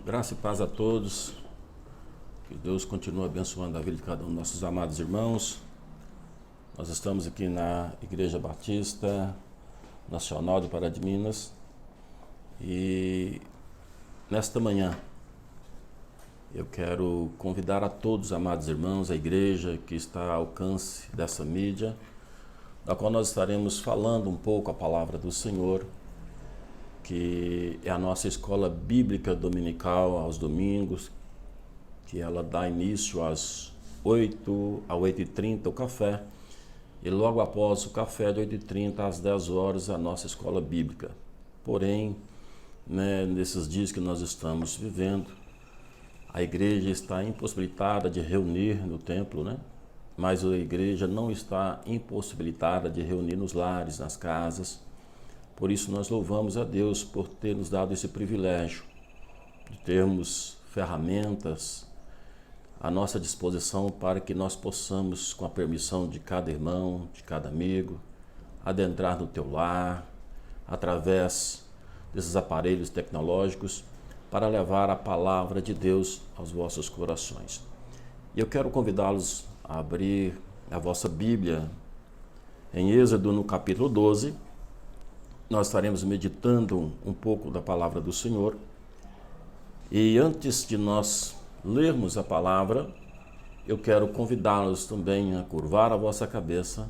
Graça e paz a todos. Que Deus continue abençoando a vida de cada um dos nossos amados irmãos. Nós estamos aqui na Igreja Batista Nacional do Pará de Minas e nesta manhã eu quero convidar a todos, amados irmãos, a igreja que está ao alcance dessa mídia, da qual nós estaremos falando um pouco a palavra do Senhor, que é a nossa escola bíblica dominical aos domingos, que ela dá início às 8 a 8h30 o café, e logo após o café de 8h30 às 10 horas a nossa escola bíblica. Porém, nesses dias que nós estamos vivendo, a igreja está impossibilitada de reunir no templo, mas a igreja não está impossibilitada de reunir nos lares, nas casas. Por isso nós louvamos a Deus por ter nos dado esse privilégio de termos ferramentas à nossa disposição para que nós possamos, com a permissão de cada irmão, de cada amigo, adentrar no teu lar, através desses aparelhos tecnológicos, para levar a palavra de Deus aos vossos corações. E eu quero convidá-los a abrir a vossa Bíblia em Êxodo, no capítulo 12. Nós estaremos meditando um pouco da palavra do Senhor. E antes de nós lermos a palavra, eu quero convidá-los também a curvar a vossa cabeça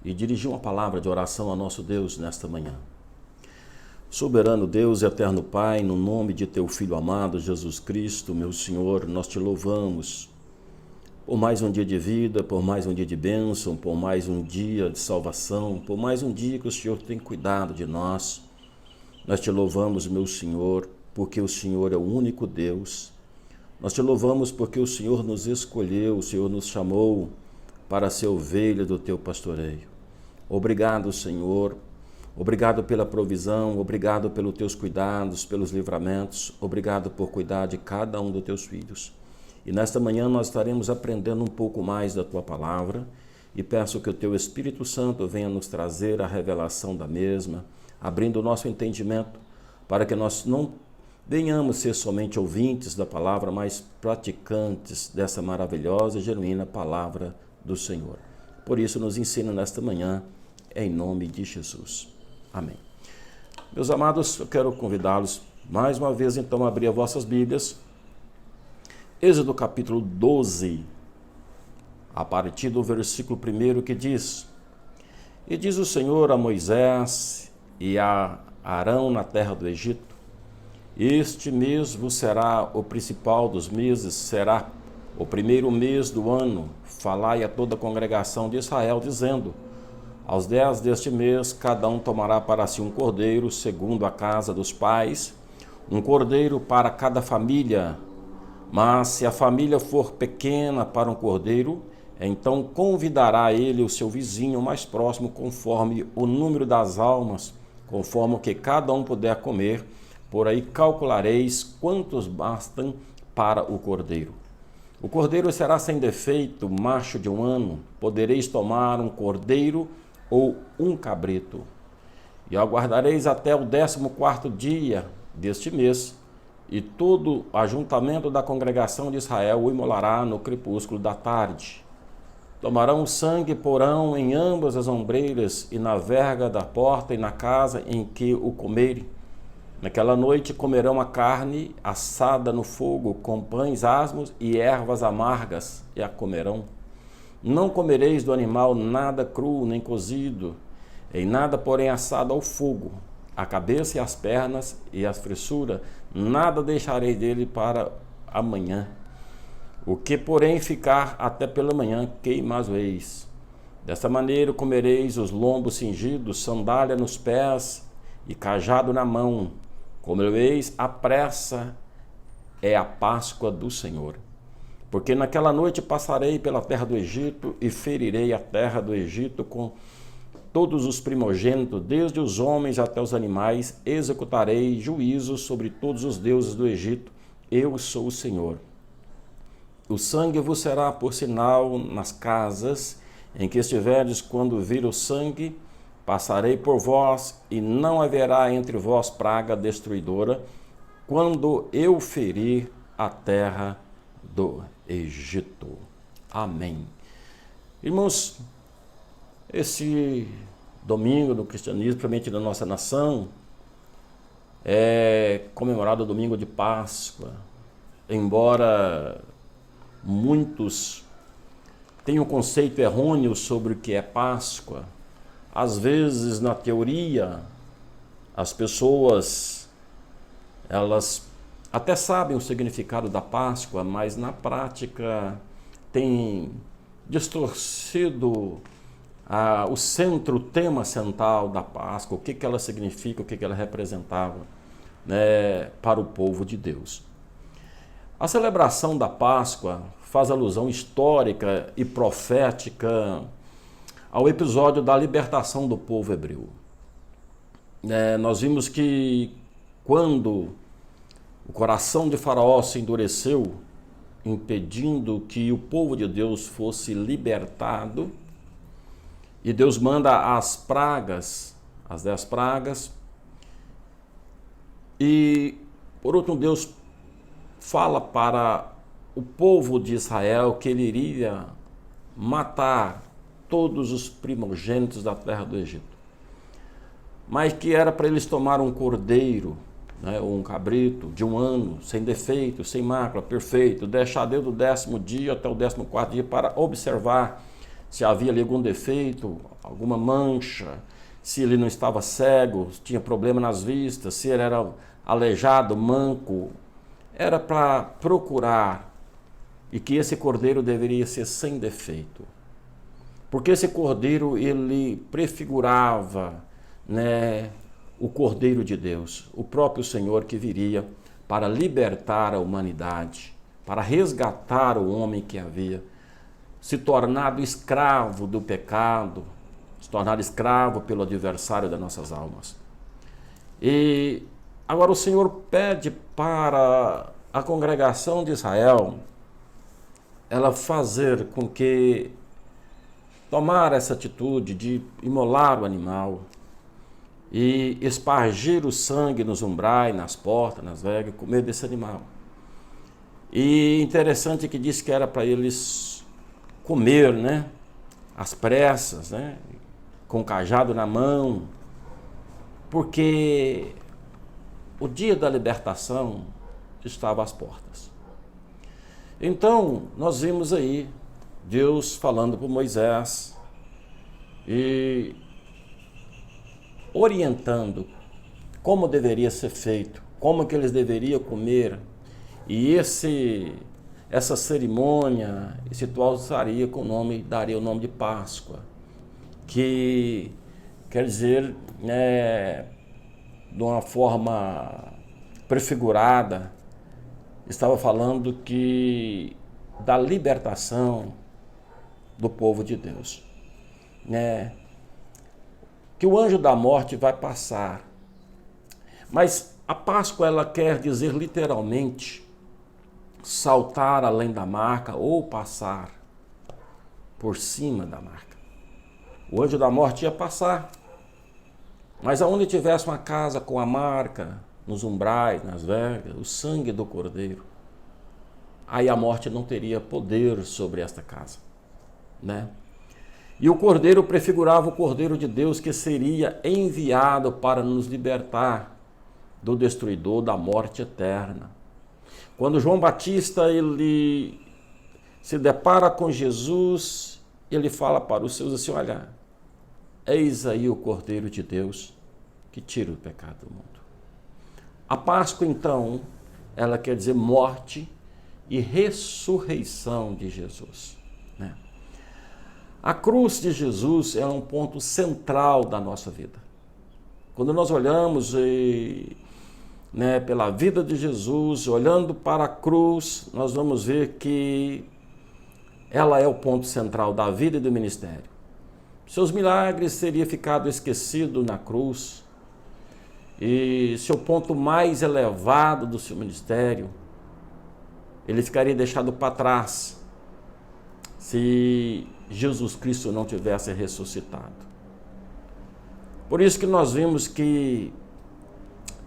e dirigir uma palavra de oração ao nosso Deus nesta manhã. Soberano Deus e eterno Pai, no nome de teu Filho amado, Jesus Cristo, meu Senhor, nós te louvamos por mais um dia de vida, por mais um dia de bênção, por mais um dia de salvação, por mais um dia que o Senhor tem cuidado de nós. Nós te louvamos, meu Senhor, porque o Senhor é o único Deus. Nós te louvamos porque o Senhor nos escolheu, o Senhor nos chamou para ser ovelha do teu pastoreio. Obrigado, Senhor. Obrigado pela provisão, obrigado pelos teus cuidados, pelos livramentos, obrigado por cuidar de cada um dos teus filhos. E nesta manhã nós estaremos aprendendo um pouco mais da tua palavra e peço que o teu Espírito Santo venha nos trazer a revelação da mesma, abrindo o nosso entendimento para que nós não venhamos ser somente ouvintes da palavra, mas praticantes dessa maravilhosa e genuína palavra do Senhor. Por isso nos ensina nesta manhã, em nome de Jesus. Amém. Meus amados, eu quero convidá-los mais uma vez então a abrir as vossas Bíblias. Êxodo capítulo 12, a partir do versículo 1 que diz: E diz o Senhor a Moisés e a Arão na terra do Egito: Este mês vos será o principal dos meses, será o primeiro mês do ano. Falai a toda a congregação de Israel, dizendo: Aos 10 deste mês, cada um tomará para si um cordeiro, segundo a casa dos pais, um cordeiro para cada família. Mas se a família for pequena para um cordeiro, então convidará ele o seu vizinho mais próximo, conforme o número das almas, conforme o que cada um puder comer. Por aí calculareis quantos bastam para o cordeiro. O cordeiro será sem defeito, macho de um ano. Podereis tomar um cordeiro ou um cabrito. E aguardareis até o 14º dia deste mês, e todo o ajuntamento da congregação de Israel o imolará no crepúsculo da tarde. Tomarão o sangue, porão em ambas as ombreiras e na verga da porta e na casa em que o comerem. Naquela noite comerão a carne assada no fogo, com pães asmos e ervas amargas, e a comerão. Não comereis do animal nada cru nem cozido, em nada porém assado ao fogo. A cabeça e as pernas e a fressura, nada deixarei dele para amanhã. O que porém ficar até pela manhã, queimareis. Desta maneira comereis os lombos cingidos, sandália nos pés e cajado na mão. Comereis à pressa, é a Páscoa do Senhor. Porque naquela noite passarei pela terra do Egito e ferirei a terra do Egito com todos os primogênitos, desde os homens até os animais, executarei juízo sobre todos os deuses do Egito. Eu sou o Senhor. O sangue vos será por sinal nas casas em que estiverdes. Quando vir o sangue, passarei por vós, e não haverá entre vós praga destruidora, quando eu ferir a terra do Egito. Amém. Irmãos, esse domingo do cristianismo, principalmente da nossa nação, é comemorado o domingo de Páscoa, embora muitos tenham um conceito errôneo sobre o que é Páscoa. Às vezes, na teoria, as pessoas, elas até sabem o significado da Páscoa, mas na prática tem distorcido o centro, o tema central da Páscoa, o que ela significa, o que ela representava, né, para o povo de Deus. A celebração da Páscoa faz alusão histórica e profética ao episódio da libertação do povo hebreu. Nós vimos que quando o coração de Faraó se endureceu, impedindo que o povo de Deus fosse libertado, e Deus manda as pragas, as 10 pragas, e por último Deus fala para o povo de Israel que ele iria matar todos os primogênitos da terra do Egito, mas que era para eles tomar um cordeiro, né, ou um cabrito de 1 ano, sem defeito, sem mácula, perfeito, deixar Deus do 10º dia até o 14º dia para observar se havia ali algum defeito, alguma mancha, se ele não estava cego, se tinha problema nas vistas, se ele era aleijado, manco. Era para procurar, e que esse cordeiro deveria ser sem defeito. Porque esse cordeiro, ele prefigurava, né, o Cordeiro de Deus, o próprio Senhor que viria para libertar a humanidade, para resgatar o homem que havia se tornado escravo do pecado, se tornado escravo pelo adversário das nossas almas. E agora o Senhor pede para a congregação de Israel ela fazer com que tomar essa atitude de imolar o animal e espargir o sangue nos umbrais, nas portas, nas vegas, comer desse animal. E interessante que diz que era para eles comer, né, às pressas, né, com o cajado na mão, porque o dia da libertação estava às portas. Então, nós vimos aí Deus falando para Moisés e orientando como deveria ser feito, como que eles deveriam comer, e essa cerimônia, esse ritual daria o nome de Páscoa, que quer dizer, né, de uma forma prefigurada, estava falando que da libertação do povo de Deus, né? Que o anjo da morte vai passar. Mas a Páscoa, ela quer dizer literalmente saltar além da marca ou passar por cima da marca. O anjo da morte ia passar, mas aonde tivesse uma casa com a marca, nos umbrais, nas vergas, o sangue do cordeiro, aí a morte não teria poder sobre esta casa, né? E o cordeiro prefigurava o Cordeiro de Deus que seria enviado para nos libertar do destruidor, da morte eterna. Quando João Batista ele se depara com Jesus, ele fala para os seus assim: olha, eis aí o Cordeiro de Deus que tira o pecado do mundo. A Páscoa, então, ela quer dizer morte e ressurreição de Jesus, né? A cruz de Jesus é um ponto central da nossa vida. Quando nós olhamos pela vida de Jesus, olhando para a cruz, nós vamos ver que ela é o ponto central da vida e do ministério. Seus milagres teriam ficado esquecidos na cruz, e seu ponto mais elevado do seu ministério, ele ficaria deixado para trás se Jesus Cristo não tivesse ressuscitado. Por isso que nós vimos que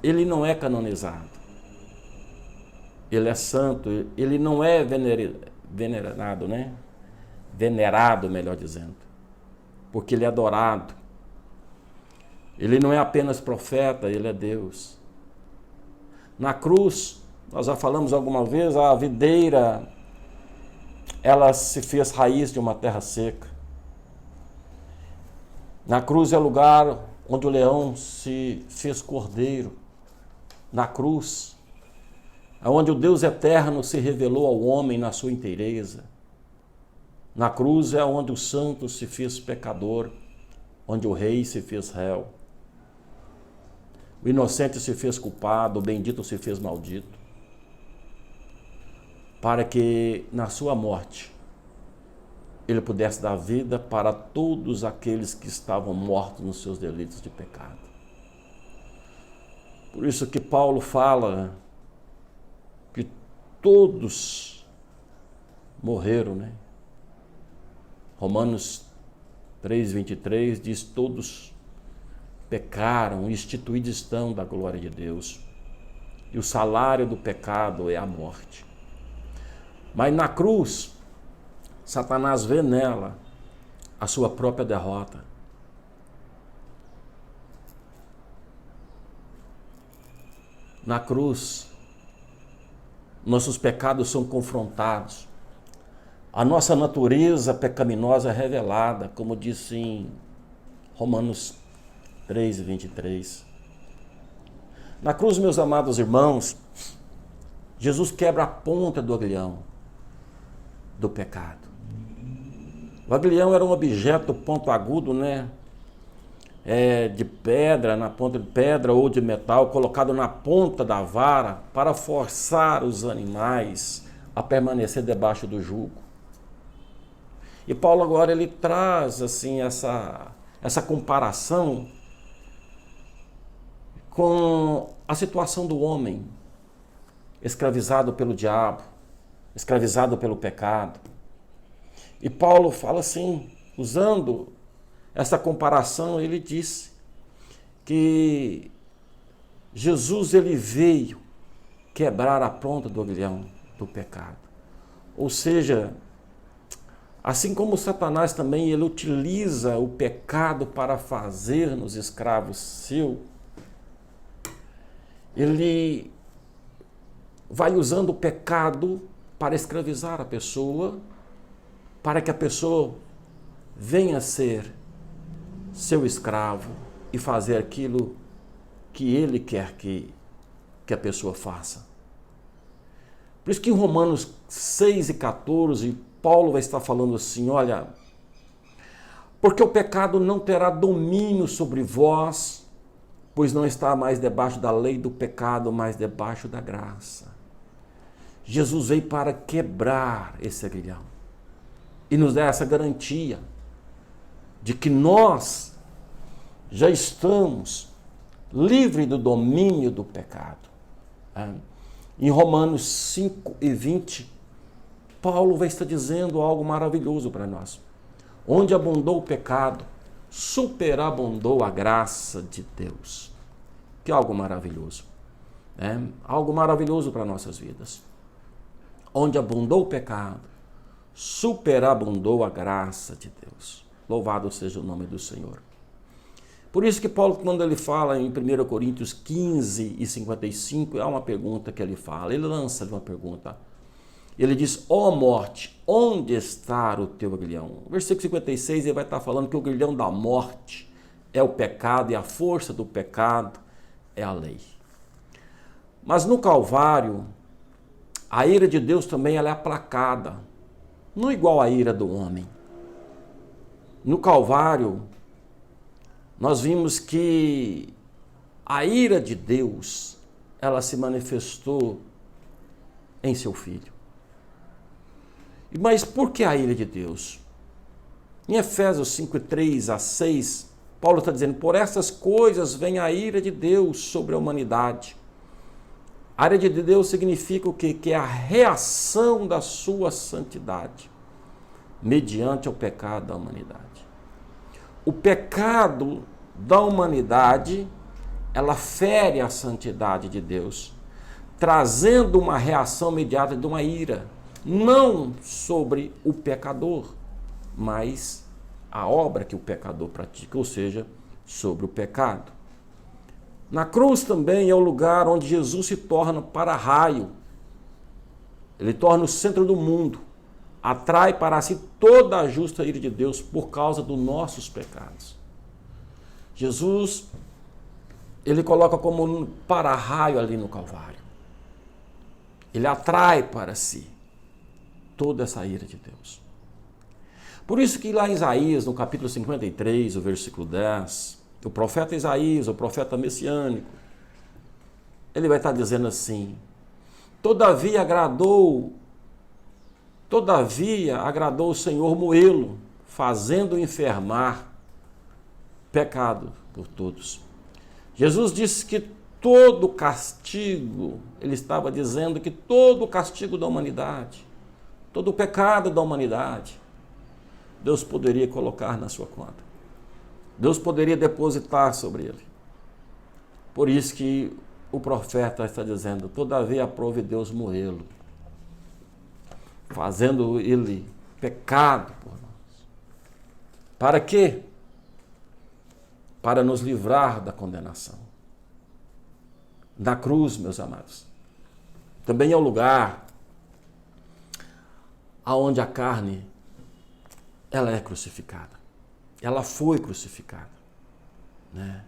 ele não é canonizado. Ele é santo, ele não é venerado, né? Venerado, melhor dizendo, porque ele é adorado. Ele não é apenas profeta, ele é Deus. Na cruz, nós já falamos alguma vez, a videira, ela se fez raiz de uma terra seca. Na cruz é o lugar onde o leão se fez cordeiro. Na cruz, é onde o Deus eterno se revelou ao homem na sua inteireza. Na cruz é onde o santo se fez pecador, onde o rei se fez réu. O inocente se fez culpado, o bendito se fez maldito. Para que na sua morte ele pudesse dar vida para todos aqueles que estavam mortos nos seus delitos de pecado. Por isso que Paulo fala que todos morreram, né? Romanos 3:23 diz: todos pecaram, instituídos estão da glória de Deus. E o salário do pecado é a morte. Mas na cruz, Satanás vê nela a sua própria derrota. Na cruz, nossos pecados são confrontados. A nossa natureza pecaminosa é revelada, como disse em Romanos 3:23. Na cruz, meus amados irmãos, Jesus quebra a ponta do aguilhão do pecado. O aguilhão era um objeto ponto-agudo, né? De pedra, na ponta de pedra ou de metal, colocado na ponta da vara para forçar os animais a permanecer debaixo do jugo. E Paulo agora ele traz assim essa comparação com a situação do homem escravizado pelo diabo, escravizado pelo pecado. E Paulo fala assim, usando essa comparação, ele disse que Jesus ele veio quebrar a ponta do aguilhão do pecado. Ou seja, assim como Satanás também ele utiliza o pecado para fazer-nos escravos seu, ele vai usando o pecado para escravizar a pessoa, para que a pessoa venha a ser seu escravo e fazer aquilo que ele quer que a pessoa faça. Por isso que em Romanos 6:14, Paulo vai estar falando assim, olha, porque o pecado não terá domínio sobre vós, pois não está mais debaixo da lei do pecado, mas debaixo da graça. Jesus veio para quebrar esse aguilhão e nos dar essa garantia de que nós já estamos livres do domínio do pecado. Em Romanos 5:20, Paulo vai estar dizendo algo maravilhoso para nós. Onde abundou o pecado, superabundou a graça de Deus. Que é algo maravilhoso. Algo maravilhoso para nossas vidas. Onde abundou o pecado, superabundou a graça de Deus. Louvado seja o nome do Senhor. Por isso que Paulo, quando ele fala em 1 Coríntios 15:55, é uma pergunta que ele fala. Ele lança uma pergunta. Ele diz, ó morte, onde está o teu aguilhão? No versículo 56, ele vai estar falando que o aguilhão da morte é o pecado e a força do pecado é a lei. Mas no Calvário, a ira de Deus também ela é aplacada, não igual à ira do homem. No Calvário, nós vimos que a ira de Deus, ela se manifestou em seu Filho. Mas por que a ira de Deus? Em Efésios 5:3-6, Paulo está dizendo, por essas coisas vem a ira de Deus sobre a humanidade. A ira de Deus significa o quê? Que é a reação da sua santidade, mediante o pecado da humanidade. O pecado da humanidade, ela fere a santidade de Deus, trazendo uma reação imediata de uma ira, não sobre o pecador, mas a obra que o pecador pratica, ou seja, sobre o pecado. Na cruz também é o lugar onde Jesus se torna para-raio. Ele torna o centro do mundo, atrai para si toda a justa ira de Deus por causa dos nossos pecados. Jesus, ele coloca como um para-raio ali no Calvário. Ele atrai para si toda essa ira de Deus. Por isso que lá em Isaías, no capítulo 53, o versículo 10, o profeta Isaías, o profeta messiânico, ele vai estar dizendo assim: Todavia agradou o Senhor moê-lo, fazendo enfermar pecado por todos. Jesus disse que todo castigo, ele estava dizendo que todo o castigo da humanidade, todo o pecado da humanidade, Deus poderia colocar na sua conta. Deus poderia depositar sobre ele. Por isso que o profeta está dizendo: todavia aprove Deus moê-lo, fazendo ele pecado por nós. Para quê? Para nos livrar da condenação. Na cruz, meus amados, também é o lugar aonde a carne, ela é crucificada. Ela foi crucificada, né?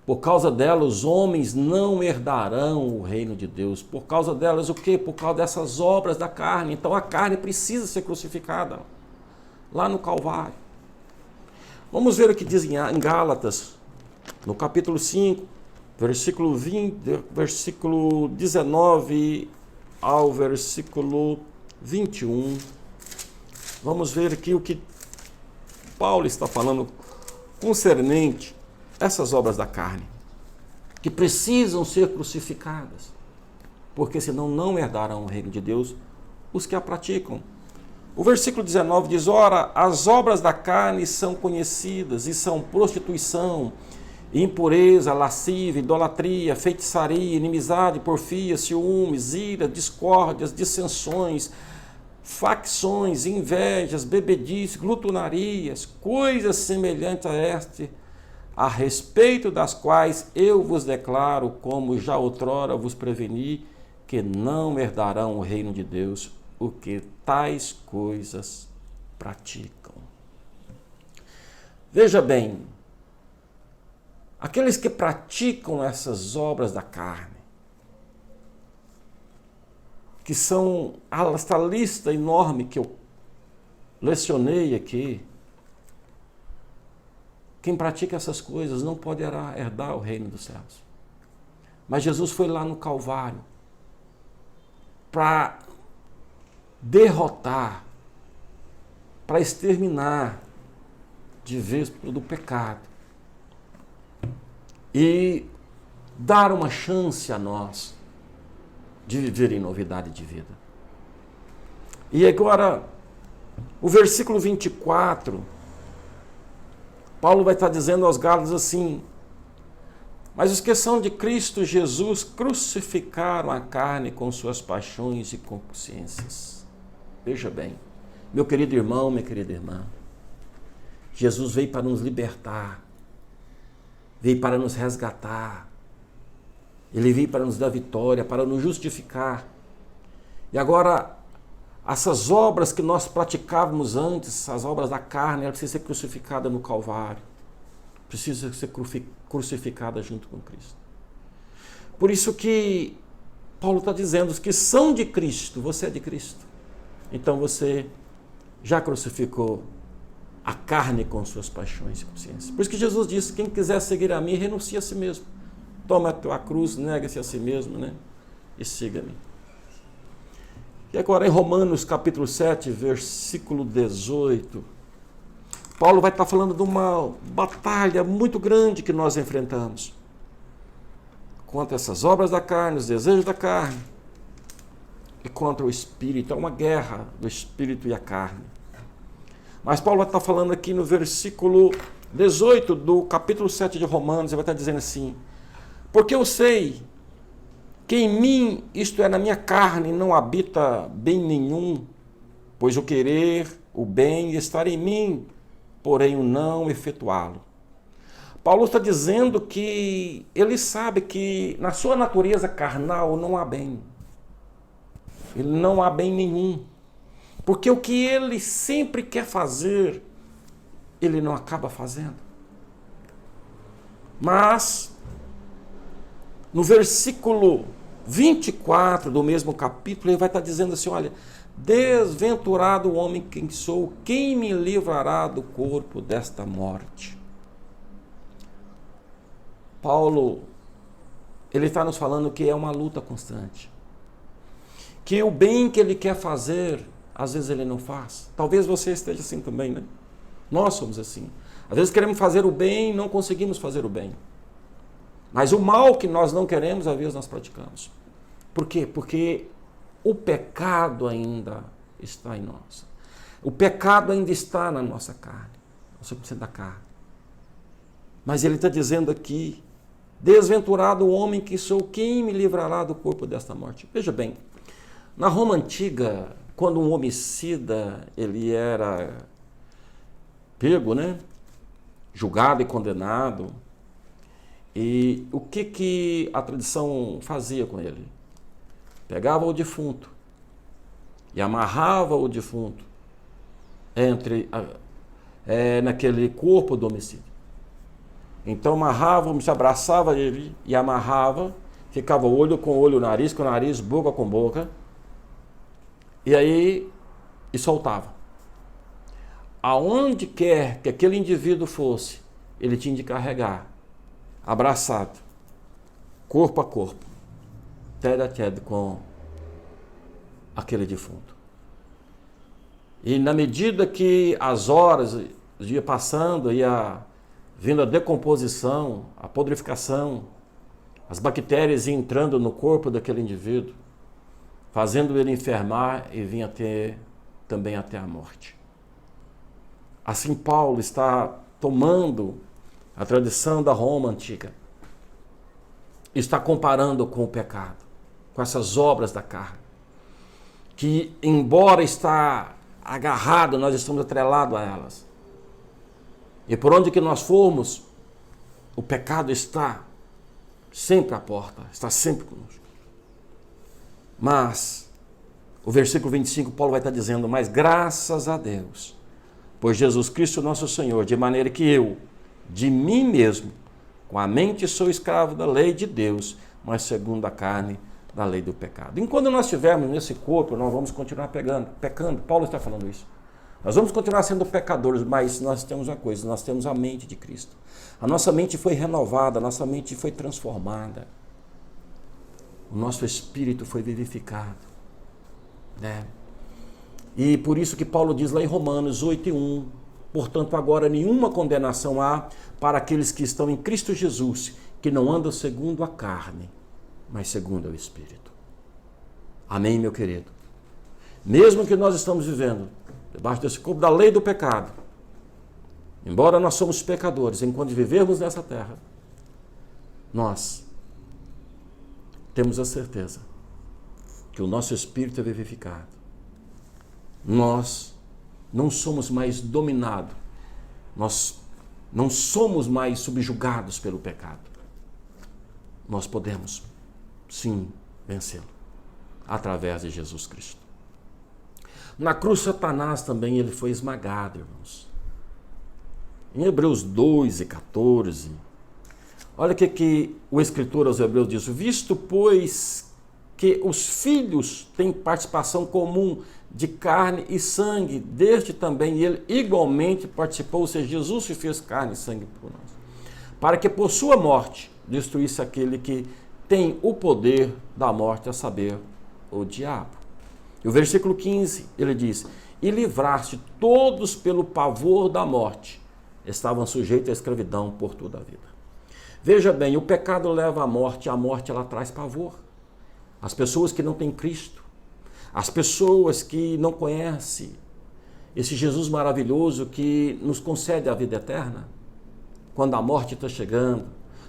Por causa dela, os homens não herdarão o reino de Deus. Por causa delas, o quê? Por causa dessas obras da carne. Então, a carne precisa ser crucificada lá no Calvário. Vamos ver o que diz em Gálatas, no capítulo 5, versículo 19 ao versículo 21. Vamos ver aqui o que Paulo está falando concernente essas obras da carne, que precisam ser crucificadas, porque senão não herdarão o reino de Deus os que a praticam. O versículo 19 diz: Ora, as obras da carne são conhecidas e são prostituição, impureza, lascívia, idolatria, feitiçaria, inimizade, porfia, ciúmes, ira, discórdias, dissensões, facções, invejas, bebedices, glutonarias, coisas semelhantes a este, a respeito das quais eu vos declaro, como já outrora vos preveni, que não herdarão o reino de Deus o que tais coisas praticam. Veja bem, aqueles que praticam essas obras da carne, que são esta lista enorme que eu lecionei aqui, quem pratica essas coisas não poderá herdar o reino dos céus. Mas Jesus foi lá no Calvário para derrotar, para exterminar de vez todo o pecado e dar uma chance a nós de viver em novidade de vida. E agora, o versículo 24, Paulo vai estar dizendo aos Gálatas assim: mas os que são de Cristo Jesus crucificaram a carne com suas paixões e concupiscências. Veja bem, meu querido irmão, minha querida irmã, Jesus veio para nos libertar, veio para nos resgatar, Ele veio para nos dar vitória, para nos justificar. E agora, essas obras que nós praticávamos antes, as obras da carne, elas precisam ser crucificadas no Calvário. Precisam ser crucificadas junto com Cristo. Por isso que Paulo está dizendo: os que são de Cristo, você é de Cristo. Então você já crucificou a carne com suas paixões e consciências. Por isso que Jesus disse: quem quiser seguir a mim, renuncie a si mesmo. Toma a tua cruz, nega-se a si mesmo, né? E siga-me. E agora em Romanos capítulo 7, versículo 18, Paulo vai estar falando de uma batalha muito grande que nós enfrentamos contra essas obras da carne, os desejos da carne e contra o Espírito. É uma guerra do Espírito e a carne. Mas Paulo vai estar falando aqui no versículo 18 do capítulo 7 de Romanos, ele vai estar dizendo assim: porque eu sei que em mim, isto é, na minha carne, não habita bem nenhum, pois o querer, o bem, estar em mim, porém o não efetuá-lo. Paulo está dizendo que ele sabe que na sua natureza carnal não há bem. Ele não há bem nenhum. Porque o que ele sempre quer fazer, ele não acaba fazendo. Mas, no versículo 24 do mesmo capítulo, ele vai estar dizendo assim, olha, desventurado o homem quem sou, quem me livrará do corpo desta morte? Paulo, ele está nos falando que é uma luta constante. Que o bem que ele quer fazer, às vezes ele não faz. Talvez você esteja assim também, né? Nós somos assim. Às vezes queremos fazer o bem e não conseguimos fazer o bem. Mas o mal que nós não queremos, às vezes nós praticamos. Por quê? Porque o pecado ainda está em nós. O pecado ainda está na nossa carne. Nós somos da carne. Mas ele está dizendo aqui, desventurado o homem que sou, quem me livrará do corpo desta morte? Veja bem, na Roma antiga, quando um homicida ele era pego, né? Julgado e condenado, e o que a tradição fazia com ele? Pegava o defunto e amarrava o defunto naquele corpo do homicídio. Então amarrava, se abraçava ele e amarrava, ficava olho com olho, nariz com nariz, boca com boca, e soltava. Aonde quer que aquele indivíduo fosse, ele tinha de carregar, abraçado, corpo a corpo, tete a tete com aquele defunto. E na medida que as horas iam passando, ia vindo a decomposição, a podrificação, as bactérias iam entrando no corpo daquele indivíduo, fazendo ele enfermar e vinha também até a morte. Assim Paulo está tomando a tradição da Roma antiga, está comparando com o pecado, com essas obras da carne, que embora está agarrado, nós estamos atrelados a elas. E por onde que nós formos, o pecado está sempre à porta, está sempre conosco. Mas, o versículo 25, Paulo vai estar dizendo, mas graças a Deus, por Jesus Cristo nosso Senhor, de maneira que eu, de mim mesmo, com a mente sou escravo da lei de Deus, mas segundo a carne, da lei do pecado. Enquanto nós estivermos nesse corpo, nós vamos continuar pecando. Paulo está falando isso. Nós vamos continuar sendo pecadores, mas nós temos uma coisa, nós temos a mente de Cristo. A nossa mente foi renovada, a nossa mente foi transformada. O nosso espírito foi vivificado. Né? E por isso que Paulo diz lá em Romanos 8:1, portanto agora nenhuma condenação há para aqueles que estão em Cristo Jesus, que não andam segundo a carne, mas segundo o Espírito. Amém, meu querido? Mesmo que nós estamos vivendo debaixo desse corpo da lei do pecado, embora nós somos pecadores, enquanto vivermos nessa terra, nós temos a certeza que o nosso espírito é vivificado. Nós não somos mais dominados, nós não somos mais subjugados pelo pecado. Nós podemos, sim, vencê-lo através de Jesus Cristo. Na cruz, Satanás também ele foi esmagado, irmãos. Em Hebreus 2:14, olha o que o escritor aos Hebreus diz: visto, pois, que os filhos têm participação comum de carne e sangue, deste também ele igualmente participou, ou seja, Jesus se fez carne e sangue por nós, para que por sua morte destruísse aquele que tem o poder da morte, a saber, o diabo. E o versículo 15, ele diz: e livraste todos pelo pavor da morte, estavam sujeitos à escravidão por toda a vida. Veja bem, o pecado leva à morte, a morte ela traz pavor. As pessoas que não têm Cristo, as pessoas que não conhecem esse Jesus maravilhoso que nos concede a vida eterna, quando a morte está chegando,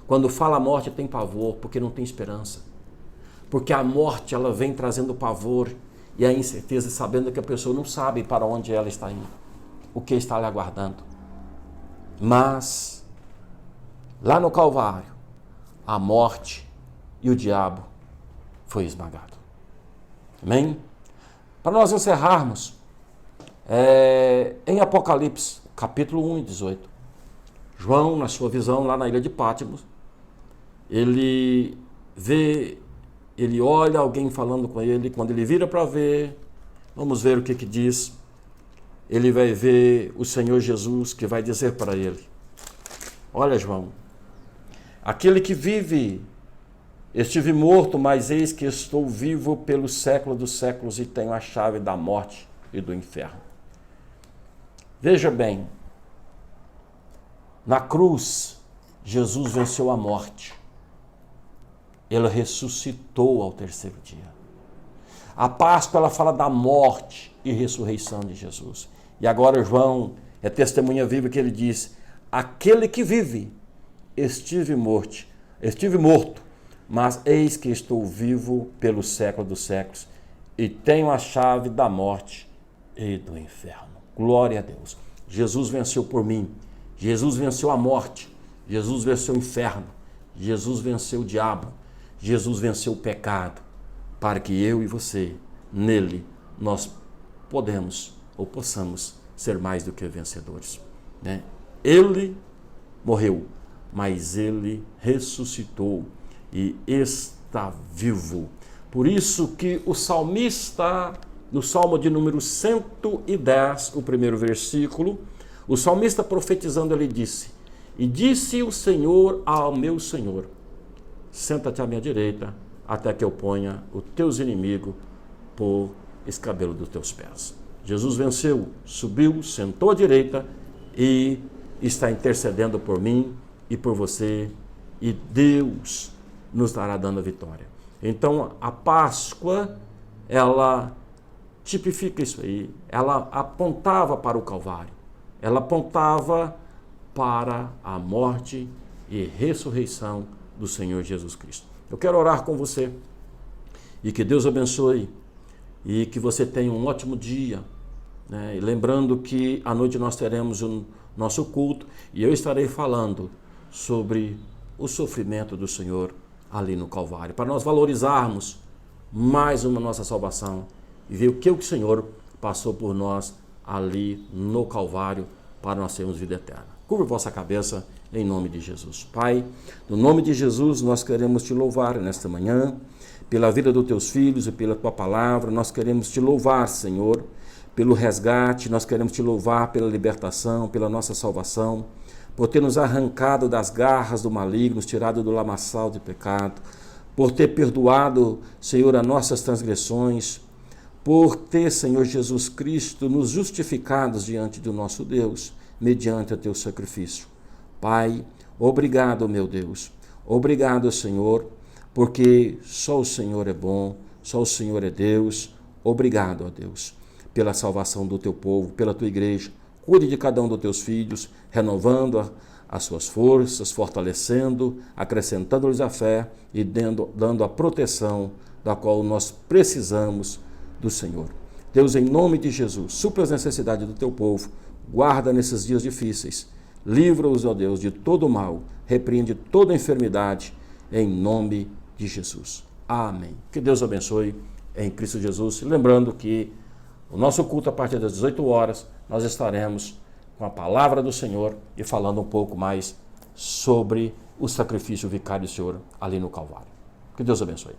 quando fala a morte tem pavor, porque não tem esperança. Porque a morte, ela vem trazendo pavor e a incerteza, sabendo que a pessoa não sabe para onde ela está indo, o que está lhe aguardando. Mas, lá no Calvário, a morte e o diabo foi esmagado. Amém? Para nós encerrarmos, em Apocalipse, capítulo 1 e 18, João, na sua visão lá na ilha de Pátimos, ele olha alguém falando com ele. Quando ele vira para ver, vamos ver o que diz. Ele vai ver o Senhor Jesus, que vai dizer para ele: olha, João, aquele que vive, estive morto, mas eis que estou vivo pelo século dos séculos e tenho a chave da morte e do inferno. Veja bem, na cruz, Jesus venceu a morte. Ele ressuscitou ao terceiro dia. A Páscoa, ela fala da morte e ressurreição de Jesus. E agora João é testemunha viva que ele diz: aquele que vive, estive morto, mas eis que estou vivo pelo século dos séculos e tenho a chave da morte e do inferno. Glória a Deus. Jesus venceu por mim. Jesus venceu a morte. Jesus venceu o inferno. Jesus venceu o diabo. Jesus venceu o pecado, para que eu e você, nele, nós possamos ser mais do que vencedores. Né? Ele morreu, mas ele ressuscitou e está vivo. Por isso que o salmista, no Salmo de número 110, o primeiro versículo, o salmista profetizando, ele disse: e disse o Senhor ao meu Senhor: senta-te à minha direita, até que eu ponha os teus inimigos por escabelo dos teus pés. Jesus venceu, subiu, sentou à direita e está intercedendo por mim e por você, e Deus nos dará dando a vitória. Então, a Páscoa, ela tipifica isso aí. Ela apontava para o Calvário. Ela apontava para a morte e ressurreição do Senhor Jesus Cristo. Eu quero orar com você e que Deus abençoe e que você tenha um ótimo dia, né? E lembrando que à noite nós teremos o nosso culto e eu estarei falando sobre o sofrimento do Senhor ali no Calvário, para nós valorizarmos mais uma nossa salvação e ver o que o Senhor passou por nós ali no Calvário para nós termos vida eterna. Cubra vossa cabeça em nome de Jesus. Pai, no nome de Jesus nós queremos te louvar nesta manhã, pela vida dos teus filhos e pela tua palavra. Nós queremos te louvar, Senhor, pelo resgate. Nós queremos te louvar pela libertação, pela nossa salvação, por ter nos arrancado das garras do maligno, nos tirado do lamaçal de pecado, por ter perdoado, Senhor, as nossas transgressões, por ter, Senhor Jesus Cristo, nos justificados diante do nosso Deus, mediante o teu sacrifício. Pai, obrigado, meu Deus. Obrigado, Senhor, porque só o Senhor é bom, só o Senhor é Deus. Obrigado, ó Deus, pela salvação do teu povo, pela tua igreja. Cuide de cada um dos teus filhos, renovando as suas forças, fortalecendo, acrescentando-lhes a fé e dando a proteção da qual nós precisamos do Senhor. Deus, em nome de Jesus, supra as necessidades do teu povo, guarda nesses dias difíceis, livra-os, ó Deus, de todo o mal, repreende toda enfermidade, em nome de Jesus. Amém. Que Deus abençoe em Cristo Jesus. Lembrando que o nosso culto, a partir das 18 horas, nós estaremos com a palavra do Senhor e falando um pouco mais sobre o sacrifício vicário do Senhor ali no Calvário. Que Deus abençoe.